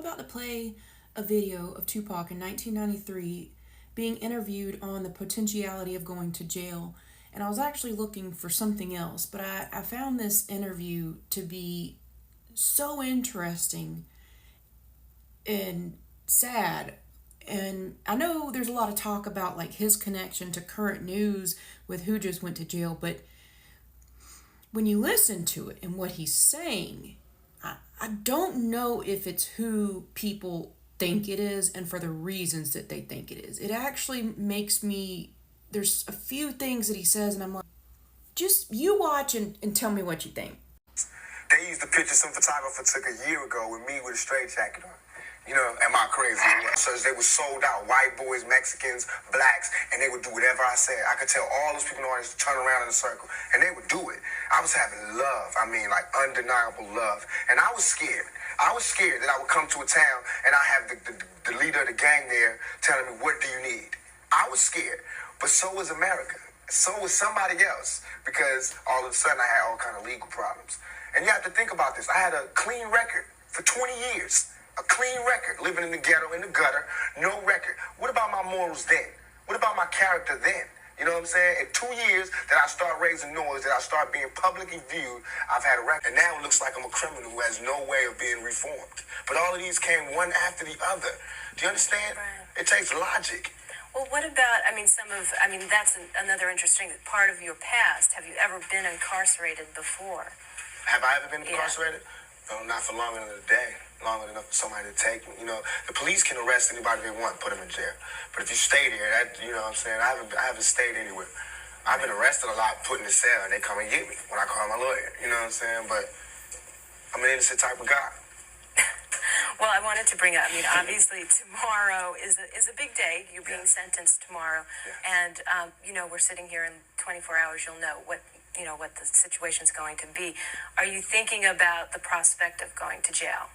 about to play a video of Tupac in 1993 being interviewed on the potentiality of going to jail. And I was actually looking for something else, but I found this interview to be so interesting and sad. And I know there's a lot of talk about like his connection to current news with who just went to jail, but when you listen to it and what he's saying, I don't know if it's who people think it is and for the reasons that they think it is. It actually makes me, there's a few things that he says, and I'm like, just you watch and tell me what you think. They used the picture some photographer took a year ago with me with a straight jacket on. You know, am I crazy? So they were sold out, white boys, Mexicans, blacks, and they would do whatever I said. I could tell all those people in the audience to turn around in a circle, and they would do it. I was having love. I mean, like undeniable love. And I was scared. I was scared that I would come to a town and I have the leader of the gang there telling me, what do you need? I was scared. But so was America. So was somebody else, because all of a sudden I had all kind of legal problems. And you have to think about this. I had a clean record for 20 years. A clean record, living in the ghetto, in the gutter, no record. What about my morals then? What about my character then? You know what I'm saying? In 2 years that I start raising noise, that I start being publicly viewed, I've had a record. And now it looks like I'm a criminal who has no way of being reformed. But all of these came one after the other. Do you understand? Right. It takes logic. Well, what about, that's another interesting part of your past. Have you ever been incarcerated before? Have I ever been incarcerated? No, not for longer than a day. Longer enough for somebody to take me. You know, the police can arrest anybody they want, put them in jail. But if you stay there, that, you know what I'm saying? I haven't stayed anywhere. I've been arrested a lot, put in the cell, and they come and get me when I call my lawyer. You know what I'm saying? But I'm an innocent type of guy. Well, I wanted to bring up, obviously tomorrow is a big day. You're being sentenced tomorrow. Yeah. And, we're sitting here in 24 hours. You'll know what the situation's going to be. Are you thinking about the prospect of going to jail?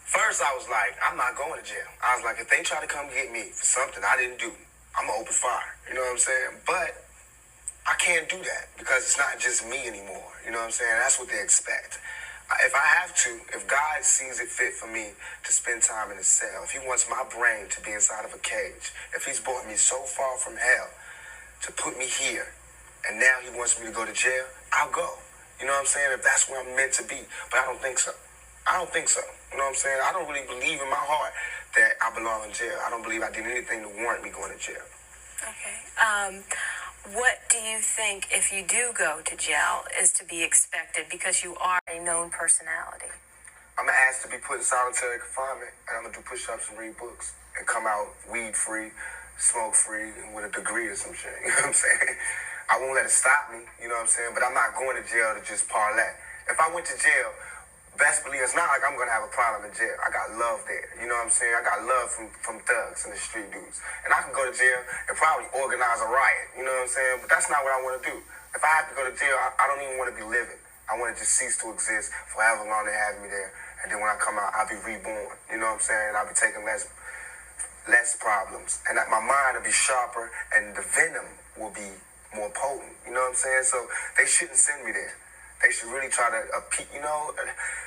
First I was like, I'm not going to jail. I was like, if they try to come get me for something I didn't do, I'm gonna open fire. You know what I'm saying? But I can't do that because it's not just me anymore. You know what I'm saying? That's what they expect. If I have to, if God sees it fit for me to spend time in a cell, if he wants my brain to be inside of a cage, if he's brought me so far from hell to put me here, and now he wants me to go to jail, I'll go. You know what I'm saying? If that's where I'm meant to be. But I don't think so. I don't think so. You know what I'm saying? I don't really believe in my heart that I belong in jail. I don't believe I did anything to warrant me going to jail. Okay. What do you think, if you do go to jail, is to be expected because you are a known personality? I'm going to ask to be put in solitary confinement, and I'm going to do push-ups and read books and come out weed-free, smoke-free, and with a degree or some shit. You know what I'm saying? I won't let it stop me, you know what I'm saying? But I'm not going to jail to just parlay. If I went to jail, best believe it's not like I'm going to have a problem in jail. I got love there. You know what I'm saying? I got love from thugs and the street dudes. And I can go to jail and probably organize a riot. You know what I'm saying? But that's not what I want to do. If I have to go to jail, I don't even want to be living. I want to just cease to exist for however long they have me there. And then when I come out, I'll be reborn. You know what I'm saying? I'll be taking less problems. And that my mind will be sharper and the venom will be more potent. You know what I'm saying? So they shouldn't send me there. They should really try to,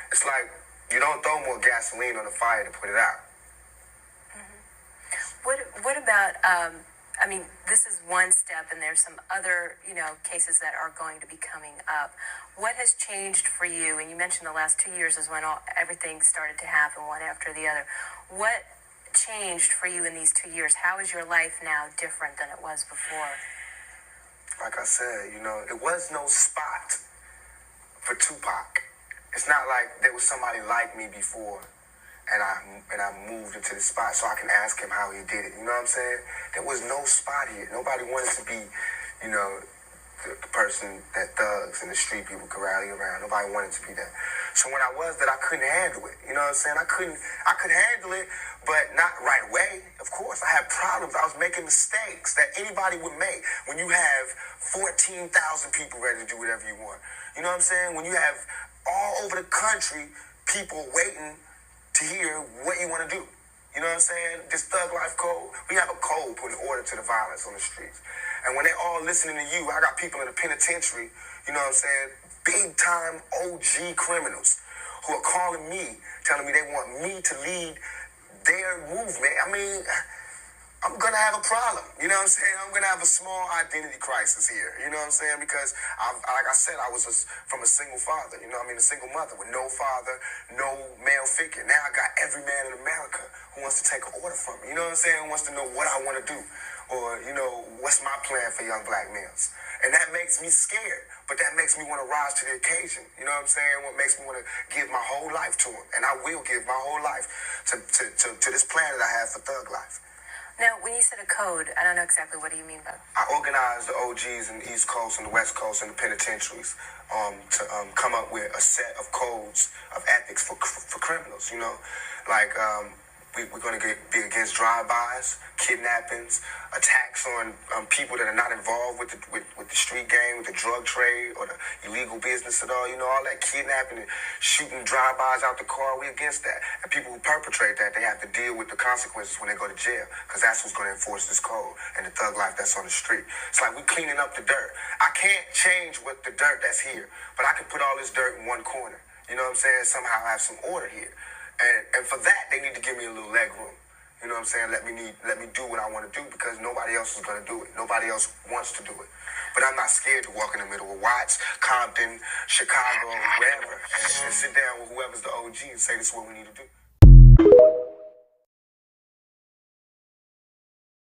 it's like you don't throw more gasoline on the fire to put it out. Mm-hmm. What about, this is one step and there's some other, cases that are going to be coming up. What has changed for you? And you mentioned the last 2 years is when everything started to happen one after the other. What changed for you in these 2 years? How is your life now different than it was before? Like I said, it was no spot for Tupac. It's not like there was somebody like me before and I moved into the spot so I can ask him how he did it. You know what I'm saying? There was no spot here. Nobody wanted to be, the person that thugs and the street people could rally around. Nobody wanted to be that. So when I was that, I couldn't handle it. You know what I'm saying? I could handle it, but not right away. Of course, I had problems. I was making mistakes that anybody would make when you have 14,000 people ready to do whatever you want. You know what I'm saying? When you have all over the country people waiting to hear what you want to do. You know what I'm saying? This thug life code, we have a code putting order to the violence on the streets. And when they all listening to you, I got people in the penitentiary, you know what I'm saying? Big time OG criminals who are calling me, telling me they want me to lead their movement, I mean, I'm gonna have a problem. You know what I'm saying? I'm gonna have a small identity crisis here. You know what I'm saying? Because, like I said, I was from a single father. You know what I mean? A single mother with no father, no male figure. Now I got every man in America who wants to take an order from me. You know what I'm saying? Who wants to know what I want to do, or what's my plan for young black males. And that makes me scared, but that makes me want to rise to the occasion. You know what I'm saying? What makes me want to give my whole life to him, and I will give my whole life to this plan that I have for Thug Life. Now, when you said a code, I don't know exactly what do you mean by that? I organized the OGs in the East Coast and the West Coast and the penitentiaries to come up with a set of codes of ethics for criminals. Like we're going to be against drive-bys, kidnappings, attacks on people that are not involved with the street gang, with the drug trade or the illegal business at all. All that kidnapping and shooting drive-bys out the car, we against that. And people who perpetrate that, they have to deal with the consequences when they go to jail, because that's who's going to enforce this code and the thug life that's on the street. It's like we cleaning up the dirt. I can't change what the dirt that's here, but I can put all this dirt in one corner. You know what I'm saying? Somehow have some order here. And for that, they need to give me a little leg room. You know what I'm saying? Let me do what I want to do, because nobody else is going to do it. Nobody else wants to do it. But I'm not scared to walk in the middle of Watts, Compton, Chicago, wherever, and sit down with whoever's the OG and say this is what we need to do.